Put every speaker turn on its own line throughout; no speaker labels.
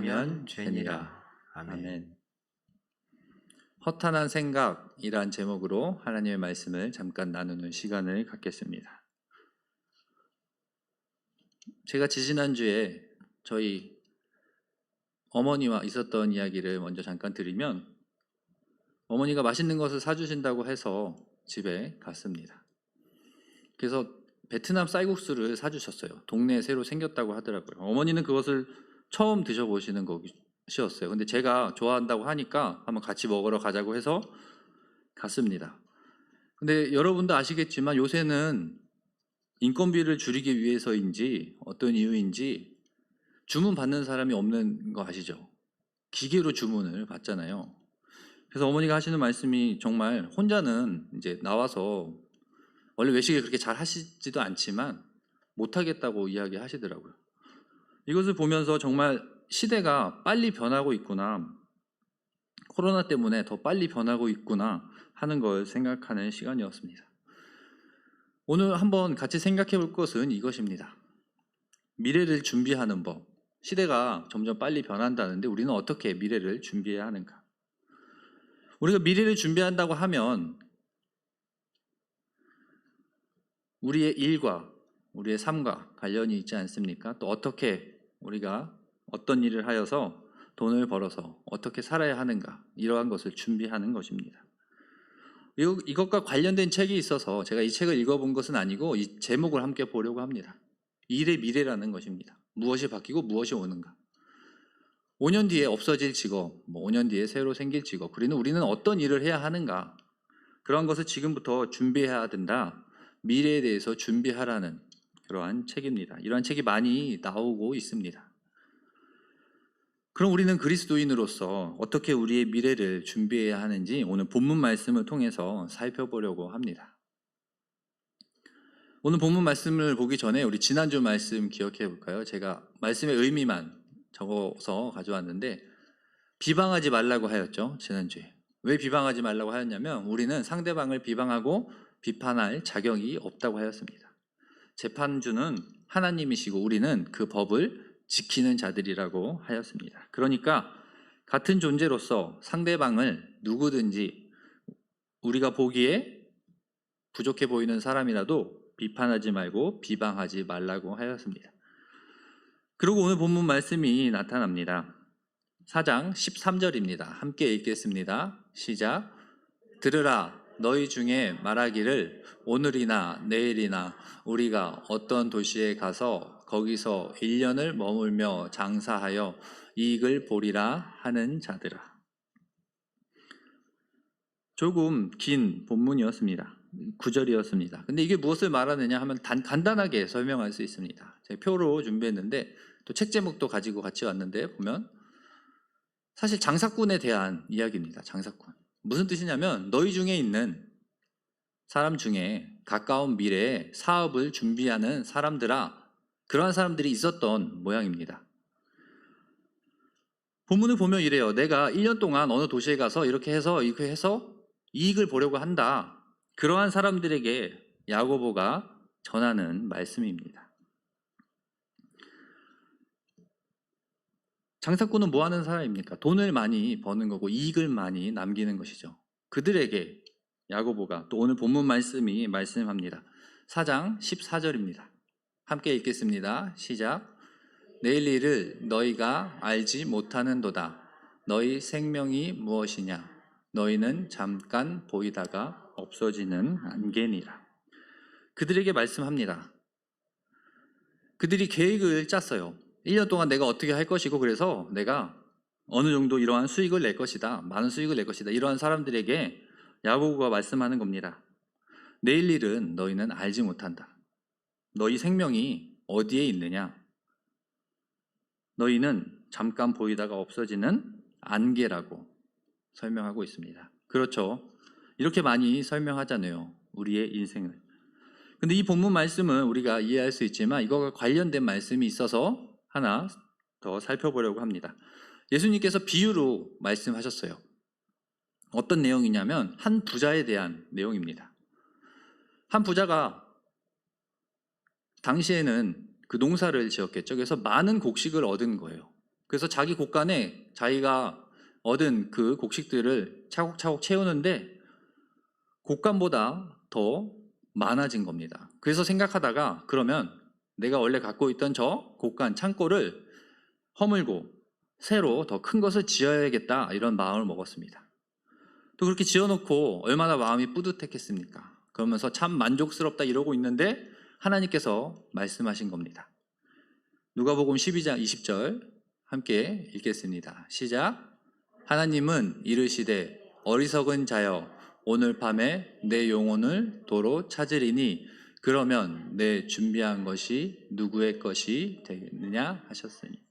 이해하면 되니라.
아멘.
아멘. 허탄한 생각이란 제목으로 하나님의 말씀을 잠깐 나누는 시간을 갖겠습니다. 제가 지지난주에 저희 어머니와 있었던 이야기를 먼저 잠깐 드리면, 어머니가 맛있는 것을 사주신다고 해서 집에 갔습니다. 그래서 베트남 쌀국수를 사주셨어요. 동네에 새로 생겼다고 하더라고요. 어머니는 그것을 처음 드셔보시는 것이었어요. 근데 제가 좋아한다고 하니까 한번 같이 먹으러 가자고 해서 갔습니다. 근데 여러분도 아시겠지만 요새는 인건비를 줄이기 위해서인지 어떤 이유인지 주문 받는 사람이 없는 거 아시죠? 기계로 주문을 받잖아요. 그래서 어머니가 하시는 말씀이 정말, 혼자는 이제 나와서 원래 외식을 그렇게 잘 하시지도 않지만 못하겠다고 이야기하시더라고요. 이것을 보면서 정말 시대가 빨리 변하고 있구나, 코로나 때문에 더 빨리 변하고 있구나 하는 걸 생각하는 시간이었습니다. 오늘 한번 같이 생각해 볼 것은 이것입니다. 미래를 준비하는 법. 시대가 점점 빨리 변한다는데 우리는 어떻게 미래를 준비해야 하는가? 우리가 미래를 준비한다고 하면 우리의 일과 우리의 삶과 관련이 있지 않습니까? 또 어떻게 우리가 어떤 일을 하여서 돈을 벌어서 어떻게 살아야 하는가, 이러한 것을 준비하는 것입니다. 이것과 관련된 책이 있어서 제가 이 책을 읽어본 것은 아니고 이 제목을 함께 보려고 합니다. 일의 미래라는 것입니다. 무엇이 바뀌고 무엇이 오는가. 5년 뒤에 없어질 직업, 5년 뒤에 새로 생길 직업, 그리고 우리는 어떤 일을 해야 하는가, 그런 것을 지금부터 준비해야 된다. 미래에 대해서 준비하라는 그러한 책입니다. 이러한 책이 많이 나오고 있습니다. 그럼 우리는 그리스도인으로서 어떻게 우리의 미래를 준비해야 하는지 오늘 본문 말씀을 통해서 살펴보려고 합니다. 오늘 본문 말씀을 보기 전에 우리 지난주 말씀 기억해 볼까요? 제가 말씀의 의미만 적어서 가져왔는데, 비방하지 말라고 하였죠, 지난주에. 왜 비방하지 말라고 하였냐면 우리는 상대방을 비방하고 비판할 자격이 없다고 하였습니다. 재판주는 하나님이시고 우리는 그 법을 지키는 자들이라고 하였습니다. 그러니까 같은 존재로서 상대방을 누구든지 우리가 보기에 부족해 보이는 사람이라도 비판하지 말고 비방하지 말라고 하였습니다. 그리고 오늘 본문 말씀이 나타납니다. 4장 13절입니다. 함께 읽겠습니다. 시작. 들으라, 너희 중에 말하기를 오늘이나 내일이나 우리가 어떤 도시에 가서 거기서 1년을 머물며 장사하여 이익을 보리라 하는 자들아. 조금 긴 본문이었습니다. 9절이었습니다. 근데 이게 무엇을 말하느냐 하면 간단하게 설명할 수 있습니다. 제가 표로 준비했는데 또 책 제목도 가지고 같이 왔는데, 보면 사실 장사꾼에 대한 이야기입니다. 장사꾼. 무슨 뜻이냐면 너희 중에 있는 사람 중에 가까운 미래에 사업을 준비하는 사람들아, 그러한 사람들이 있었던 모양입니다. 본문을 보면 이래요. 내가 1년 동안 어느 도시에 가서 이렇게 해서 이익을 보려고 한다. 그러한 사람들에게 야고보가 전하는 말씀입니다. 장사꾼은 뭐 하는 사람입니까? 돈을 많이 버는 거고 이익을 많이 남기는 것이죠. 그들에게 야고보가 또 오늘 본문 말씀이 말씀합니다. 4장 14절입니다. 함께 읽겠습니다. 시작. 내일 일을 너희가 알지 못하는도다. 너희 생명이 무엇이냐? 너희는 잠깐 보이다가 없어지는 안개니라. 그들에게 말씀합니다. 그들이 계획을 짰어요. 1년 동안 내가 어떻게 할 것이고, 그래서 내가 어느 정도 이러한 수익을 낼 것이다, 많은 수익을 낼 것이다, 이러한 사람들에게 야고보가 말씀하는 겁니다. 내일 일은 너희는 알지 못한다. 너희 생명이 어디에 있느냐? 너희는 잠깐 보이다가 없어지는 안개라고 설명하고 있습니다. 그렇죠. 이렇게 많이 설명하잖아요, 우리의 인생을. 근데 이 본문 말씀은 우리가 이해할 수 있지만 이거와 관련된 말씀이 있어서 하나 더 살펴보려고 합니다. 예수님께서 비유로 말씀하셨어요. 어떤 내용이냐면 한 부자에 대한 내용입니다. 한 부자가 당시에는 그 농사를 지었겠죠. 그래서 많은 곡식을 얻은 거예요. 그래서 자기 곳간에 자기가 얻은 그 곡식들을 차곡차곡 채우는데 곡간보다 더 많아진 겁니다. 그래서 생각하다가 그러면 내가 원래 갖고 있던 저 곡간 창고를 허물고 새로 더 큰 것을 지어야겠다, 이런 마음을 먹었습니다. 또 그렇게 지어놓고 얼마나 마음이 뿌듯했겠습니까? 그러면서 참 만족스럽다 이러고 있는데 하나님께서 말씀하신 겁니다. 누가복음 12장 20절 함께 읽겠습니다. 시작. 하나님은 이르시되 어리석은 자여, 오늘 밤에 내 영혼을 도로 찾으리니 그러면 내 준비한 것이 누구의 것이 되겠느냐 하셨으니.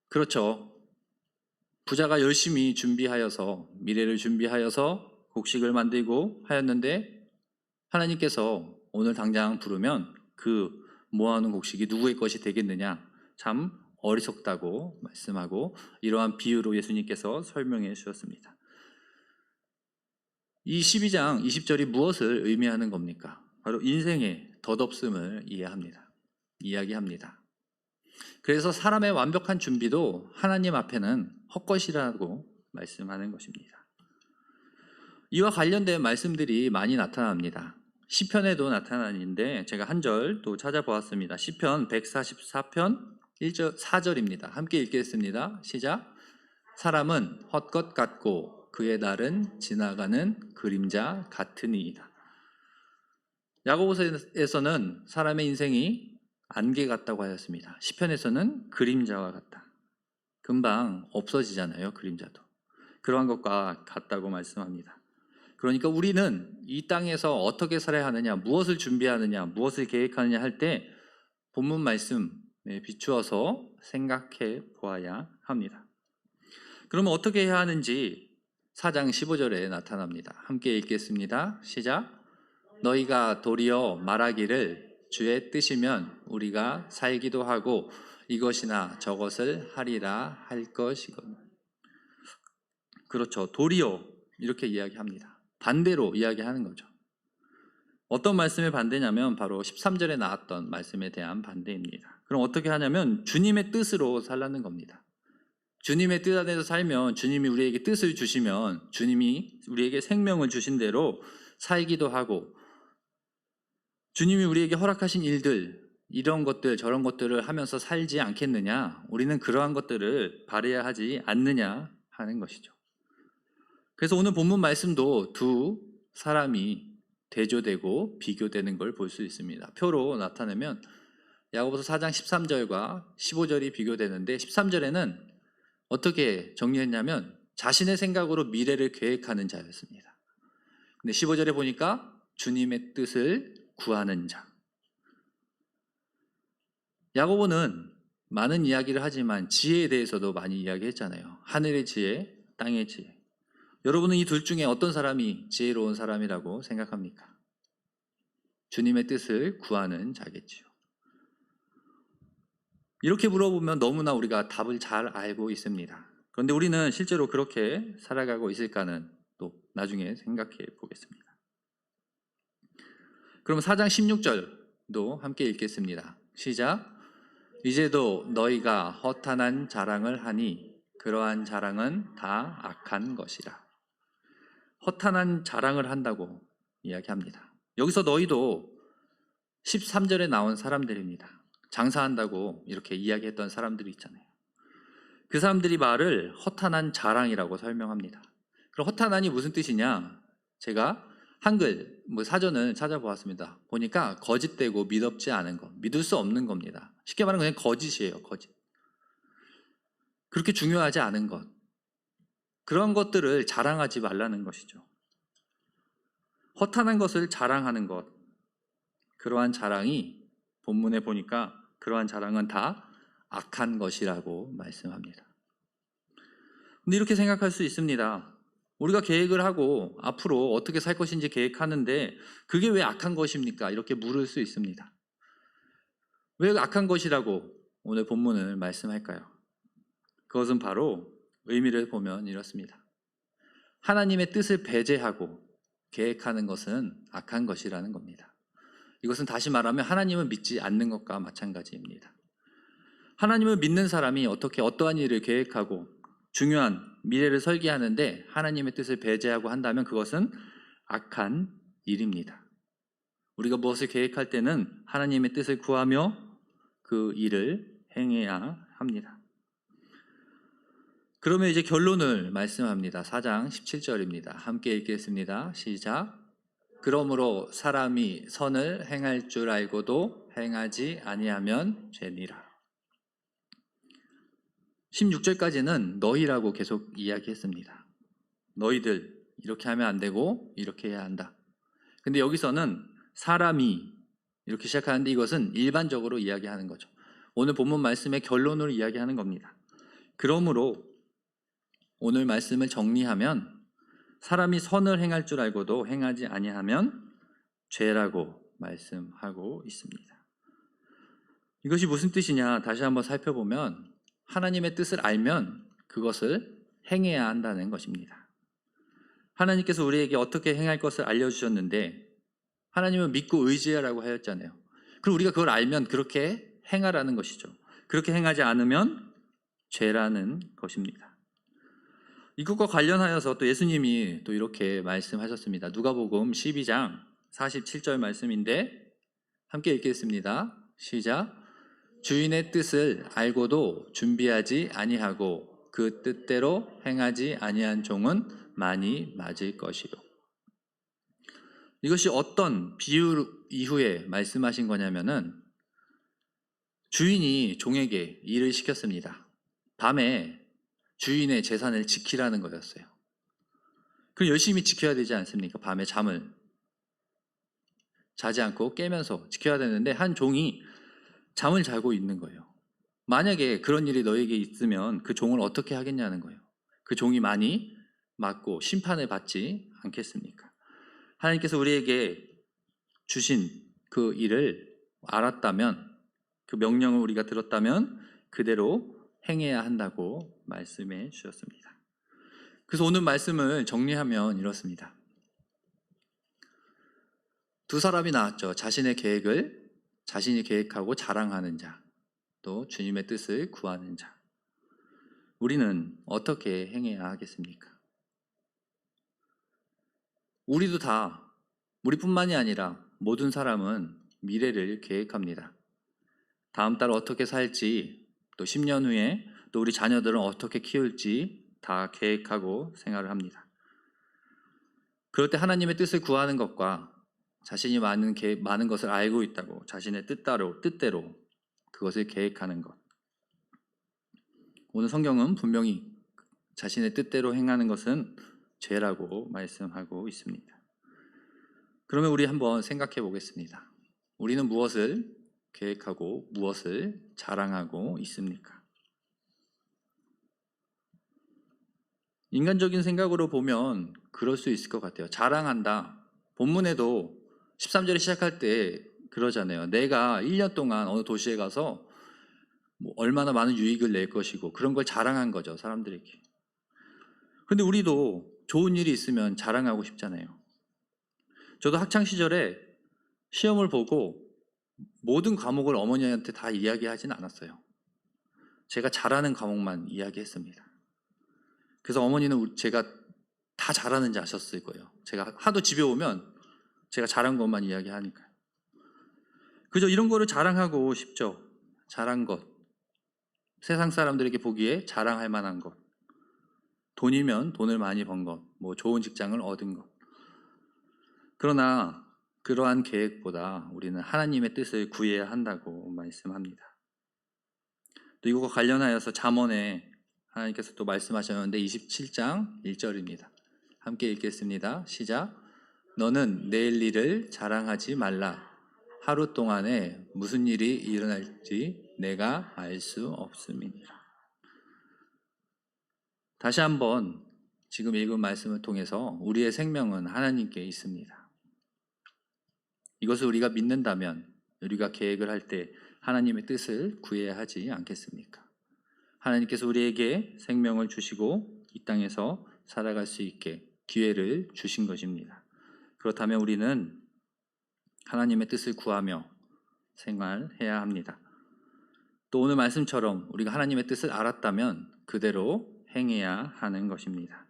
그렇죠. 부자가 열심히 준비하여서, 미래를 준비하여서 곡식을 만들고 하였는데 하나님께서 오늘 당장 부르면 그 모아놓은 곡식이 누구의 것이 되겠느냐, 참 어리석다고 말씀하고 이러한 비유로 예수님께서 설명해 주셨습니다. 이 12장 20절이 무엇을 의미하는 겁니까? 바로 인생의 덧없음을 이야기합니다. 그래서 사람의 완벽한 준비도 하나님 앞에는 헛것이라고 말씀하는 것입니다. 이와 관련된 말씀들이 많이 나타납니다. 시편에도 나타나는데 제가 한 절 또 찾아보았습니다. 시편 144편 1절 4절입니다. 함께 읽겠습니다. 시작. 사람은 헛것 같고 그의 날은 지나가는 그림자 같으니이다. 야고보서에서는 사람의 인생이 안개 같다고 하였습니다. 시편에서는 그림자와 같다. 금방 없어지잖아요, 그림자도. 그러한 것과 같다고 말씀합니다. 그러니까 우리는 이 땅에서 어떻게 살아야 하느냐, 무엇을 준비하느냐, 무엇을 계획하느냐 할 때 본문 말씀에 비추어서 생각해 보아야 합니다. 그러면 어떻게 해야 하는지 4장 15절에 나타납니다. 함께 읽겠습니다. 시작. 너희가 도리어 말하기를 주의 뜻이면 우리가 살기도 하고 이것이나 저것을 하리라 할 것이거든. 그렇죠. 도리어 이렇게 이야기합니다. 반대로 이야기하는 거죠. 어떤 말씀의 반대냐면 바로 13절에 나왔던 말씀에 대한 반대입니다. 그럼 어떻게 하냐면 주님의 뜻으로 살라는 겁니다. 주님의 뜻 안에서 살면, 주님이 우리에게 뜻을 주시면 주님이 우리에게 생명을 주신 대로 살기도 하고, 주님이 우리에게 허락하신 일들, 이런 것들 저런 것들을 하면서 살지 않겠느냐, 우리는 그러한 것들을 바라야 하지 않느냐 하는 것이죠. 그래서 오늘 본문 말씀도 두 사람이 대조되고 비교되는 걸 볼 수 있습니다. 표로 나타내면 야고보서 4장 13절과 15절이 비교되는데 13절에는 어떻게 정리했냐면 자신의 생각으로 미래를 계획하는 자였습니다. 근데 15절에 보니까 주님의 뜻을 구하는 자. 야고보는 많은 이야기를 하지만 지혜에 대해서도 많이 이야기했잖아요. 하늘의 지혜, 땅의 지혜. 여러분은 이 둘 중에 어떤 사람이 지혜로운 사람이라고 생각합니까? 주님의 뜻을 구하는 자겠지요. 이렇게 물어보면 너무나 우리가 답을 잘 알고 있습니다. 그런데 우리는 실제로 그렇게 살아가고 있을까는 또 나중에 생각해 보겠습니다. 그럼 4장 16절도 함께 읽겠습니다. 시작. 이제도 너희가 허탄한 자랑을 하니 그러한 자랑은 다 악한 것이라. 허탄한 자랑을 한다고 이야기합니다. 여기서 너희도 13절에 나온 사람들입니다. 장사한다고 이렇게 이야기했던 사람들이 있잖아요. 그 사람들이 말을 허탄한 자랑이라고 설명합니다. 그럼 허탄한이 무슨 뜻이냐? 제가 한글 사전을 찾아보았습니다. 보니까 거짓되고 믿업지 않은 것, 믿을 수 없는 겁니다. 쉽게 말하면 그냥 거짓이에요. 거짓. 그렇게 중요하지 않은 것, 그런 것들을 자랑하지 말라는 것이죠. 허탄한 것을 자랑하는 것, 그러한 자랑이 본문에 보니까 그러한 자랑은 다 악한 것이라고 말씀합니다. 근데 이렇게 생각할 수 있습니다. 우리가 계획을 하고 앞으로 어떻게 살 것인지 계획하는데 그게 왜 악한 것입니까? 이렇게 물을 수 있습니다. 왜 악한 것이라고 오늘 본문을 말씀할까요? 그것은 바로 의미를 보면 이렇습니다. 하나님의 뜻을 배제하고 계획하는 것은 악한 것이라는 겁니다. 이것은 다시 말하면 하나님을 믿지 않는 것과 마찬가지입니다. 하나님을 믿는 사람이 어떻게 어떠한 일을 계획하고 중요한 미래를 설계하는데 하나님의 뜻을 배제하고 한다면 그것은 악한 일입니다. 우리가 무엇을 계획할 때는 하나님의 뜻을 구하며 그 일을 행해야 합니다. 그러면 이제 결론을 말씀합니다. 4장 17절입니다. 함께 읽겠습니다. 시작. 그러므로 사람이 선을 행할 줄 알고도 행하지 아니하면 죄니라. 16절까지는 너희라고 계속 이야기했습니다. 너희들 이렇게 하면 안 되고 이렇게 해야 한다. 근데 여기서는 사람이 이렇게 시작하는데 이것은 일반적으로 이야기하는 거죠. 오늘 본문 말씀의 결론을 이야기하는 겁니다. 그러므로 오늘 말씀을 정리하면 사람이 선을 행할 줄 알고도 행하지 아니하면 죄라고 말씀하고 있습니다. 이것이 무슨 뜻이냐 다시 한번 살펴보면 하나님의 뜻을 알면 그것을 행해야 한다는 것입니다. 하나님께서 우리에게 어떻게 행할 것을 알려주셨는데 하나님은 믿고 의지하라고 하였잖아요. 그럼 우리가 그걸 알면 그렇게 행하라는 것이죠. 그렇게 행하지 않으면 죄라는 것입니다. 이것과 관련하여서 또 예수님이 또 이렇게 말씀하셨습니다. 누가복음 12장 47절 말씀인데 함께 읽겠습니다. 시작. 주인의 뜻을 알고도 준비하지 아니하고 그 뜻대로 행하지 아니한 종은 많이 맞을 것이요. 이것이 어떤 비유 이후에 말씀하신 거냐면은 주인이 종에게 일을 시켰습니다. 밤에 주인의 재산을 지키라는 거였어요. 그럼 열심히 지켜야 되지 않습니까? 밤에 잠을 자지 않고 깨면서 지켜야 되는데 한 종이 잠을 자고 있는 거예요. 만약에 그런 일이 너에게 있으면 그 종을 어떻게 하겠냐는 거예요. 그 종이 많이 맞고 심판을 받지 않겠습니까? 하나님께서 우리에게 주신 그 일을 알았다면 그 명령을 우리가 들었다면 그대로 행해야 한다고 말씀해 주셨습니다. 그래서 오늘 말씀을 정리하면 이렇습니다. 두 사람이 나왔죠. 자신의 계획을 자신이 계획하고 자랑하는 자, 또 주님의 뜻을 구하는 자. 우리는 어떻게 행해야 하겠습니까? 우리도 다, 우리뿐만이 아니라 모든 사람은 미래를 계획합니다. 다음 달 어떻게 살지, 또 10년 후에 또 우리 자녀들은 어떻게 키울지 다 계획하고 생활을 합니다. 그럴 때 하나님의 뜻을 구하는 것과 자신이 많은 것을 알고 있다고 자신의 뜻대로 그것을 계획하는 것. 오늘 성경은 분명히 자신의 뜻대로 행하는 것은 죄라고 말씀하고 있습니다. 그러면 우리 한번 생각해 보겠습니다. 우리는 무엇을 계획하고 무엇을 자랑하고 있습니까? 인간적인 생각으로 보면 그럴 수 있을 것 같아요. 자랑한다. 본문에도 13절에 시작할 때 그러잖아요. 내가 1년 동안 어느 도시에 가서 얼마나 많은 유익을 낼 것이고 그런 걸 자랑한 거죠. 사람들에게. 그런데 우리도 좋은 일이 있으면 자랑하고 싶잖아요. 저도 학창시절에 시험을 보고 모든 과목을 어머니한테 다 이야기하진 않았어요. 제가 잘하는 과목만 이야기했습니다. 그래서 어머니는 제가 다 잘하는지 아셨을 거예요. 제가 하도 집에 오면 제가 잘한 것만 이야기하니까요. 그저 이런 거를 자랑하고 싶죠. 잘한 것. 세상 사람들에게 보기에 자랑할 만한 것. 돈이면 돈을 많이 번 것. 좋은 직장을 얻은 것. 그러나 그러한 계획보다 우리는 하나님의 뜻을 구해야 한다고 말씀합니다. 또 이것과 관련하여서 잠언에 하나님께서 또 말씀하셨는데 27장 1절입니다. 함께 읽겠습니다. 시작. 너는 내일 일을 자랑하지 말라. 하루 동안에 무슨 일이 일어날지 내가 알 수 없음이니라. 다시 한번 지금 읽은 말씀을 통해서 우리의 생명은 하나님께 있습니다. 이것을 우리가 믿는다면 우리가 계획을 할 때 하나님의 뜻을 구해야 하지 않겠습니까? 하나님께서 우리에게 생명을 주시고 이 땅에서 살아갈 수 있게 기회를 주신 것입니다. 그렇다면 우리는 하나님의 뜻을 구하며 생활해야 합니다. 또 오늘 말씀처럼 우리가 하나님의 뜻을 알았다면 그대로 행해야 하는 것입니다.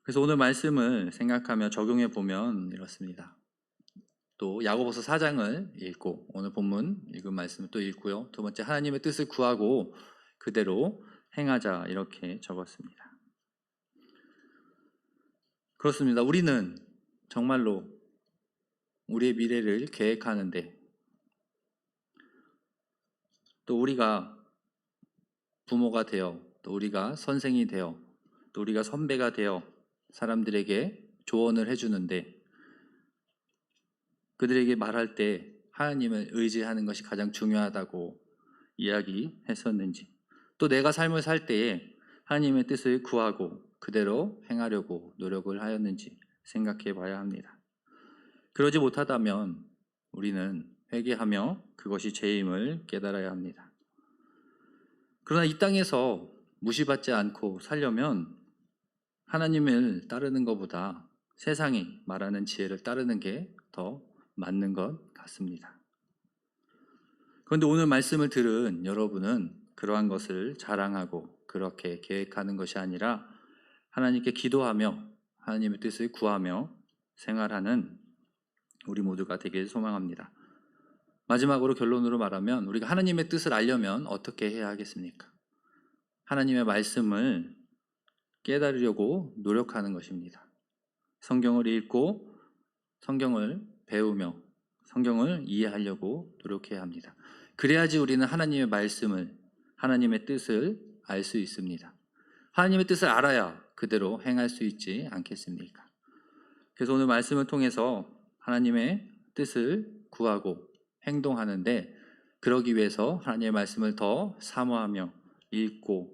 그래서 오늘 말씀을 생각하며 적용해 보면 이렇습니다. 또 야고보서 4장을 읽고 오늘 본문 읽은 말씀을 또 읽고요. 두 번째, 하나님의 뜻을 구하고 그대로 행하자, 이렇게 적었습니다. 그렇습니다. 우리는 정말로 우리의 미래를 계획하는데, 또 우리가 부모가 되어, 또 우리가 선생이 되어, 또 우리가 선배가 되어 사람들에게 조언을 해주는데, 그들에게 말할 때 하나님을 의지하는 것이 가장 중요하다고 이야기했었는지, 또 내가 삶을 살 때에 하나님의 뜻을 구하고 그대로 행하려고 노력을 하였는지 생각해 봐야 합니다. 그러지 못하다면 우리는 회개하며 그것이 죄임을 깨달아야 합니다. 그러나 이 땅에서 무시받지 않고 살려면 하나님을 따르는 것보다 세상이 말하는 지혜를 따르는 게 더 맞는 것 같습니다. 그런데 오늘 말씀을 들은 여러분은 그러한 것을 자랑하고 그렇게 계획하는 것이 아니라 하나님께 기도하며 하나님의 뜻을 구하며 생활하는 우리 모두가 되길 소망합니다. 마지막으로 결론으로 말하면 우리가 하나님의 뜻을 알려면 어떻게 해야 하겠습니까? 하나님의 말씀을 깨달으려고 노력하는 것입니다. 성경을 읽고 성경을 배우며 성경을 이해하려고 노력해야 합니다. 그래야지 우리는 하나님의 말씀을, 하나님의 뜻을 알 수 있습니다. 하나님의 뜻을 알아야 그대로 행할 수 있지 않겠습니까? 그래서 오늘 말씀을 통해서 하나님의 뜻을 구하고 행동하는데, 그러기 위해서 하나님의 말씀을 더 사모하며 읽고